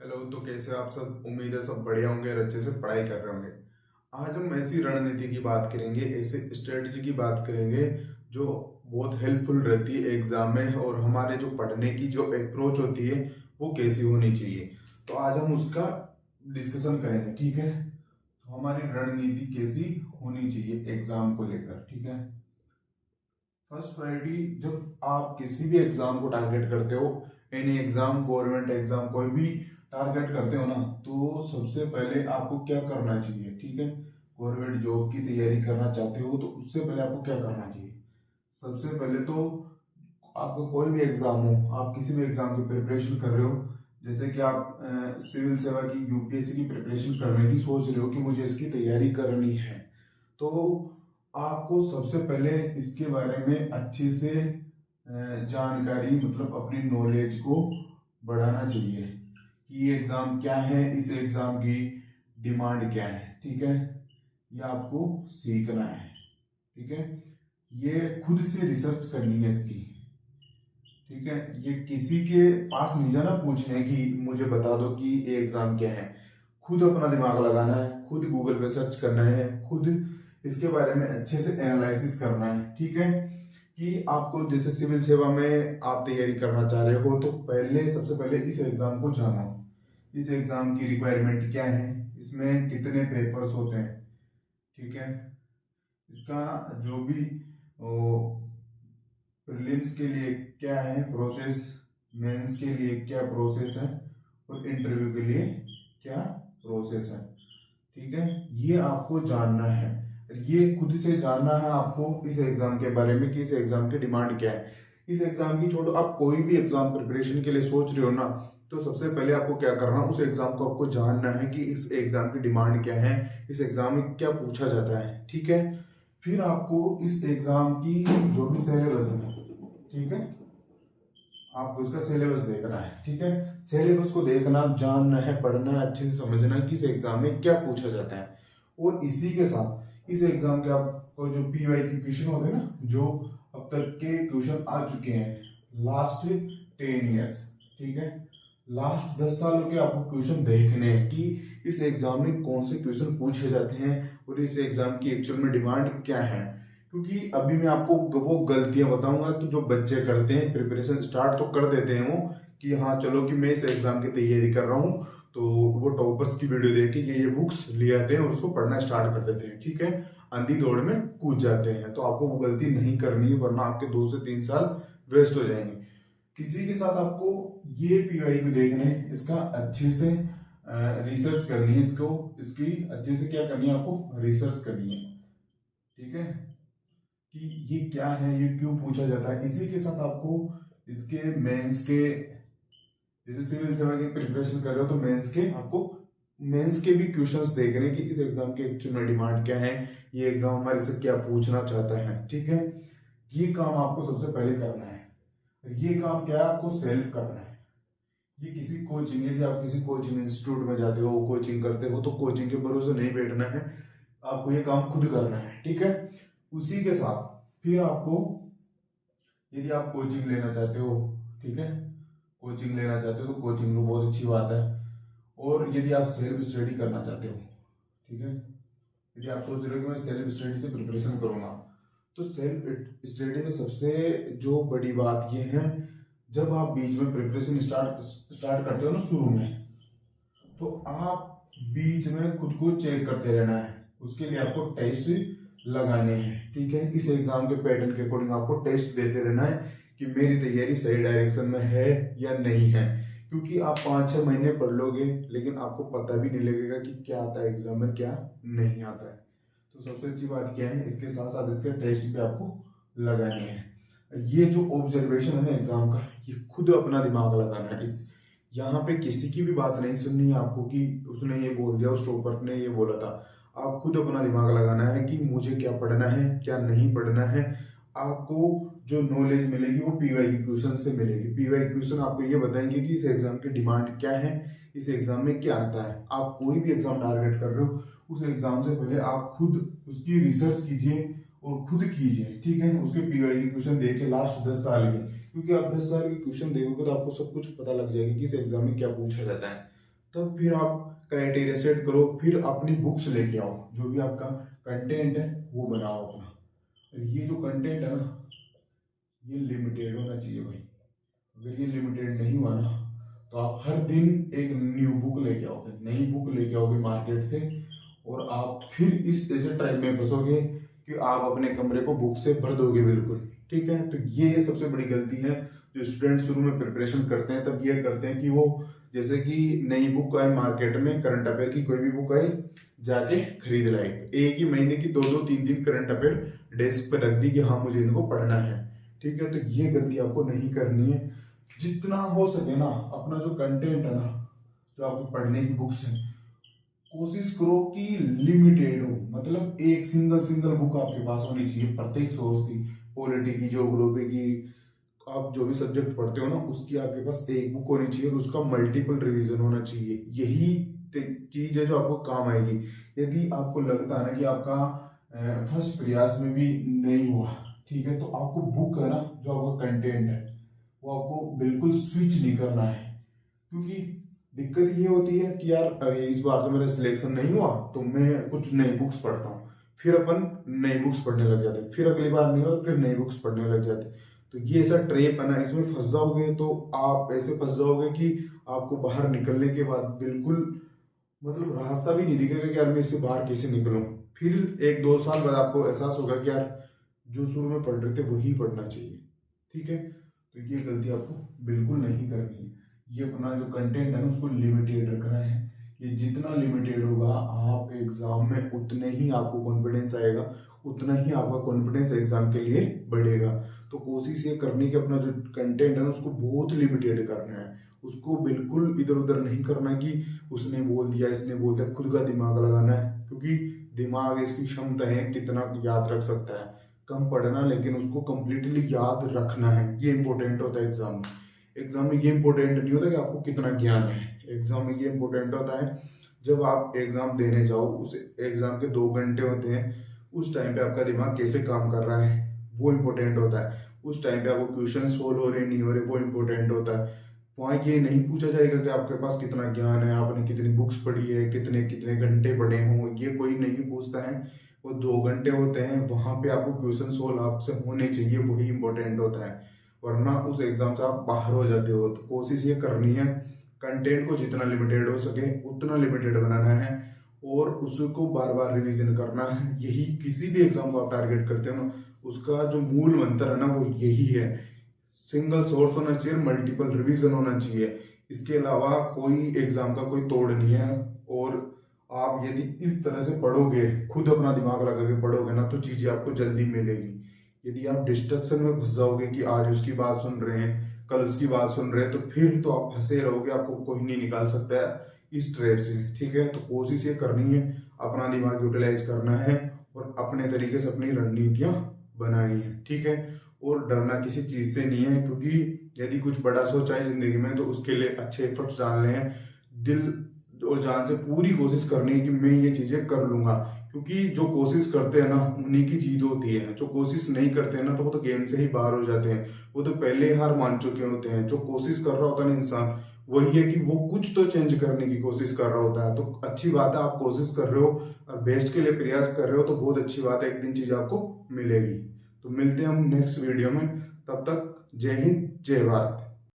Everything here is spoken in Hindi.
हेलो। तो कैसे हो आप सब? उम्मीद है सब बढ़िया होंगे और अच्छे से पढ़ाई कर रहे होंगे। आज हम ऐसी रणनीति की बात करेंगे, ऐसे स्ट्रेटजी की बात करेंगे जो बहुत हेल्पफुल रहती है एग्जाम में, और हमारे जो पढ़ने की जो अप्रोच होती है वो कैसी होनी चाहिए। तो आज हम उसका डिस्कशन करेंगे, ठीक है। तो हमारी रणनीति कैसी होनी चाहिए एग्जाम को लेकर, ठीक है। फर्स्ट प्रायोरिटी, जब आप किसी भी एग्जाम को टारगेट करते हो, एनी एग्जाम, गवर्नमेंट एग्जाम, कोई भी टारगेट करते हो ना, तो सबसे पहले आपको क्या करना चाहिए, ठीक है। गवर्नमेंट जॉब की तैयारी करना चाहते हो तो उससे पहले आपको क्या करना चाहिए? सबसे पहले तो आपका कोई भी एग्जाम हो, आप किसी भी एग्जाम की प्रिपरेशन कर रहे हो, जैसे कि आप सिविल सेवा की, यूपीएससी की प्रिपरेशन करने की सोच रहे हो कि मुझे इसकी तैयारी करनी है, तो आपको सबसे पहले इसके बारे में अच्छे से जानकारी, मतलब अपनी नॉलेज को बढ़ाना चाहिए कि ये एग्जाम क्या है, इस एग्जाम की डिमांड क्या है, ठीक है। ये आपको सीखना है, ठीक है। ये खुद से रिसर्च करनी है इसकी, ठीक है। ये किसी के पास नहीं जाना पूछने कि मुझे बता दो कि ये एग्जाम क्या है। खुद अपना दिमाग लगाना है, खुद गूगल पे सर्च करना है, खुद इसके बारे में अच्छे से एनालिसिस करना है, ठीक है। कि आपको जैसे सिविल सेवा में आप तैयारी करना चाह रहे हो, तो पहले सबसे पहले इस एग्जाम को जानो। इस एग्जाम की रिक्वायरमेंट क्या है, इसमें कितने पेपर्स होते हैं, ठीक है। इसका जो भी प्रीलिम्स के लिए क्या है प्रोसेस, मेंस के लिए क्या प्रोसेस है, और इंटरव्यू के लिए क्या प्रोसेस है, ठीक है। ये आपको जानना है, ये खुद से जानना है आपको इस एग्जाम के बारे में कि इस एग्जाम की डिमांड क्या है। इस एग्जाम की छोड़ो, आप कोई भी एग्जाम प्रिपरेशन के लिए सोच रहे हो ना, तो सबसे पहले आपको क्या करना, उस एग्जाम को आपको जानना है कि इस एग्जाम की डिमांड क्या है, इस एग्जाम में क्या पूछा जाता है, ठीक है। फिर आपको इस एग्जाम की जो भी सिलेबस है, ठीक है, आपको उसका सिलेबस देखना है, ठीक है। सिलेबस को देखना, जानना है, पढ़ना है, अच्छे से समझना है कि इस एग्जाम में क्या पूछा जाता है। और इसी के साथ इस एग्जाम के आपको जो पीवाई के क्वेश्चन होते हैं ना, जो अब तक के क्वेश्चन आ चुके हैं लास्ट 10 ईयर्स, ठीक है, लास्ट 10 सालों के आपको क्वेश्चन देखने हैं कि इस एग्जाम में कौन से क्वेश्चन पूछे जाते हैं और इस एग्जाम की एक्चुअल में डिमांड क्या है। क्योंकि अभी मैं आपको वो गलतियां बताऊंगा कि जो बच्चे करते हैं, प्रिपरेशन स्टार्ट तो कर देते हैं वो कि हाँ चलो कि मैं इस एग्जाम की तैयारी कर रहा हूँ, तो वो टॉपर्स की वीडियो देख के ये बुक्स ले आते हैं और उसको पढ़ना स्टार्ट कर देते हैं, ठीक है। अंधी दौड़ में कूद जाते हैं, तो आपको वो गलती नहीं करनी है, वरना आपके 2 से 3 साल वेस्ट हो जाएंगे। किसी के साथ आपको ये पीवाई को देखना है, इसका अच्छे से रिसर्च करनी है, इसको इसकी अच्छे से क्या करनी है, आपको रिसर्च करनी है, ठीक है, कि ये क्या है, ये क्यों पूछा जाता है। इसी के साथ आपको इसके मेंस के, जैसे सिविल सेवा की प्रिपरेशन कर रहे हो तो मेंस के आपको मेंस के भी क्वेश्चंस देखने कि इस एग्जाम के एक्चुअल में डिमांड क्या है, ये एग्जाम हमारे से क्या पूछना चाहता है, ठीक है। ये काम आपको सबसे पहले करना है। ये काम क्या है, आपको सेल्फ करना है। ये किसी कोचिंग, यदि आप किसी कोचिंग इंस्टीट्यूट में जाते हो, कोचिंग करते हो, तो कोचिंग के भरोसे नहीं बैठना है, आपको ये काम खुद करना है, ठीक है। उसी के साथ फिर आपको, यदि आप कोचिंग लेना चाहते हो, ठीक है, कोचिंग लेना चाहते हो तो कोचिंग तो बहुत अच्छी बात है। और यदि आप सेल्फ स्टडी करना चाहते हो, ठीक है, यदि आप सोच रहे हो कि मैं सेल्फ स्टडी से प्रिपरेशन करूंगा, तो सेल्फ स्टडी में सबसे जो बड़ी बात यह है, जब आप बीच में प्रिपरेशन स्टार्ट करते हो ना शुरू में, तो आप बीच में खुद को चेक करते रहना है। उसके लिए आपको टेस्ट लगाने हैं, ठीक है। इस एग्जाम के पैटर्न के अकॉर्डिंग आपको टेस्ट देते रहना है कि मेरी तैयारी सही डायरेक्शन में है या नहीं है। क्योंकि आप 5-6 महीने पढ़ लोगे लेकिन आपको पता भी नहीं लगेगा कि क्या आता है एग्जाम में, क्या नहीं आता है। तो सबसे अच्छी बात क्या है, इसके साथ साथ इसके टेस्ट भी आपको लगाने हैं। ये जो ऑब्जर्वेशन है ना एग्जाम का, ये खुद अपना दिमाग लगाना है। इस यहाँ पे किसी की भी बात नहीं सुननी है आपको कि उसने ये बोल दिया, उस टॉपर ने ये बोला था। आप खुद अपना दिमाग लगाना है कि मुझे क्या पढ़ना है, क्या नहीं पढ़ना है। आपको जो नॉलेज मिलेगी वो पीवाई के क्वेश्चन से मिलेगी। पीवाई क्वेश्चन आपको ये बताएंगे कि इस एग्जाम की डिमांड क्या है, इस एग्जाम में क्या आता है। आप कोई भी एग्जाम टारगेट कर रहे हो, उस एग्जाम से पहले आप खुद उसकी रिसर्च कीजिए और खुद कीजिए, ठीक है। उसके पीवाई के क्वेश्चन देखिए लास्ट 10 साल के, क्योंकि आप 10 साल के क्वेश्चन देखोगे तो आपको सब कुछ पता लग जाएगा कि इस एग्जाम में क्या पूछा जाता है। तब फिर आप क्राइटेरिया सेट करो, फिर अपनी बुक्स लेके आओ, जो भी आपका कंटेंट है वो बनाओ अपना। और ये जो कंटेंट है ना, ये लिमिटेड होना चाहिए भाई। अगर ये लिमिटेड नहीं हुआ ना, तो आप हर दिन एक न्यू बुक लेके आओगे, नई बुक लेके आओगे मार्केट से, और आप फिर इस ऐसे ट्रैप में फंसोगे कि आप अपने कमरे को बुक से भर दोगे बिल्कुल। ठीक है, तो ये सबसे बड़ी गलती है जो स्टूडेंट शुरू में प्रिपरेशन करते हैं, तब ये करते हैं कि वो जैसे कि नई बुक आए मार्केट में, करंट अफेयर की कोई भी बुक आई, जाके खरीद लाए, एक ही महीने की 2-2 3-3 करंट अफेयर डेस्क पे रख दी कि हाँ मुझे इनको पढ़ना है। ठीक है, तो ये गलती आपको नहीं करनी है। जितना हो सके ना, अपना जो कंटेंट है ना, जो आपको पढ़ने की बुक्स है, कोशिश करो कि लिमिटेड हो। मतलब एक सिंगल सिंगल बुक आपके पास होनी चाहिए प्रत्येक सोर्स की, पॉलिटी की, ज्योग्राफी की, आप जो भी सब्जेक्ट पढ़ते हो ना उसकी आपके पास एक बुक होनी चाहिए, और उसका मल्टीपल रिवीजन होना चाहिए। यही चीज है जो आपको काम आएगी। यदि आपको लगता है ना कि आपका फर्स्ट प्रयास में भी नहीं हुआ, ठीक है, तो आपको बुक है ना, जो आपका कंटेंट है वो आपको बिल्कुल स्विच नहीं करना है। क्योंकि दिक्कत ये होती है कि यार अरे इस बार तो मेरा सिलेक्शन नहीं हुआ, तो मैं कुछ नई बुक्स पढ़ता हूँ, फिर अपन नई बुक्स पढ़ने लग जाते, फिर अगली बार नहीं हुआ फिर नई बुक्स पढ़ने लग जाते। तो ये ऐसा ट्रेप है ना, इसमें फंस जाओगे तो आप ऐसे फंस जाओगे कि आपको बाहर निकलने के बाद बिल्कुल मतलब रास्ता भी नहीं दिखेगा कि यार मैं इससे बाहर कैसे निकलूं। फिर 1-2 साल बाद आपको एहसास होगा कि यार जो शुरू में पढ़ रहे थे वही पढ़ना चाहिए। ठीक है, तो ये गलती आपको बिल्कुल नहीं करनी है। ये अपना जो कंटेंट है ना उसको लिमिटेड रखना है। ये जितना लिमिटेड होगा, आप एग्जाम में उतने ही आपको कॉन्फिडेंस आएगा, उतना ही आपका कॉन्फिडेंस एग्जाम के लिए बढ़ेगा। तो कोशिश ये करनी कि अपना जो कंटेंट है ना उसको बहुत लिमिटेड करना है। उसको बिल्कुल इधर उधर नहीं करना कि उसने बोल दिया इसने बोल दिया, खुद का दिमाग लगाना है। क्योंकि दिमाग इसकी क्षमता है कितना याद रख सकता है, कम पढ़ना लेकिन उसको कंप्लीटली याद रखना है, ये इंपॉर्टेंट होता है एग्जाम में। एग्जाम में ये इंपॉर्टेंट नहीं होता कि आपको कितना ज्ञान है, एग्जाम में ये इंपॉर्टेंट होता है जब आप एग्जाम देने जाओ, उस एग्जाम के 2 घंटे होते हैं, उस टाइम पे आपका दिमाग कैसे काम कर रहा है वो इंपॉर्टेंट होता है। उस टाइम पे आपको क्वेश्चन सोल्व हो रहे नहीं हो रहे वो इंपॉर्टेंट होता है। वहाँ ये नहीं पूछा जाएगा कि आपके पास कितना ज्ञान है, आपने कितनी बुक्स पढ़ी है, कितने कितने घंटे पढ़े हों, ये कोई नहीं पूछता है। वो 2 घंटे होते हैं, वहाँ पे आपको क्वेश्चन सोल्व आपसे होने चाहिए, वही इंपॉर्टेंट होता है। वरना उस एग्जाम से आप बाहर हो जाते हो। तो कोशिश ये करनी है कंटेंट को जितना लिमिटेड हो सके उतना लिमिटेड बनाना है, और उसको बार बार रिवीजन करना है। यही किसी भी एग्जाम को आप टारगेट करते हो ना, उसका जो मूल मंत्र है ना वो यही है, सिंगल सोर्स होना चाहिए, मल्टीपल रिवीजन होना चाहिए। इसके अलावा कोई एग्जाम का कोई तोड़ नहीं है। और आप यदि इस तरह से पढ़ोगे, खुद अपना दिमाग लगा के पढ़ोगे ना, तो चीजें आपको जल्दी मिलेगी। यदि आप डिस्ट्रक्शन में फंस जाओगे कि आज उसकी बात सुन रहे हैं कल उसकी बात सुन रहे हैं, तो फिर तो आप फंसे रहोगे, आपको कोई नहीं निकाल सकता है इस ट्रैप से। ठीक है, तो कोशिश ये करनी है अपना दिमाग यूटिलाइज करना है और अपने तरीके से अपनी रणनीतियां बनानी है। ठीक है, और डरना किसी चीज से नहीं है, क्योंकि यदि कुछ बड़ा सोचा है जिंदगी में तो उसके लिए अच्छे एफर्ट्स डालने हैं, दिल और जान से पूरी कोशिश करनी है कि मैं ये चीजें कर लूंगा। क्योंकि जो कोशिश करते हैं ना उन्हीं की जीत होती है, जो कोशिश नहीं करते हैं ना तो वो तो गेम से ही बाहर हो जाते हैं, वो तो पहले ही हार मान चुके होते हैं। जो कोशिश कर रहा होता है ना इंसान, वही है कि वो कुछ तो चेंज करने की कोशिश कर रहा होता है। तो अच्छी बात है, आप कोशिश कर रहे हो और बेस्ट के लिए प्रयास कर रहे हो, तो बहुत अच्छी बात है, एक दिन चीज आपको मिलेगी। तो मिलते हैं हम नेक्स्ट वीडियो में, तब तक जय हिंद जय भारत।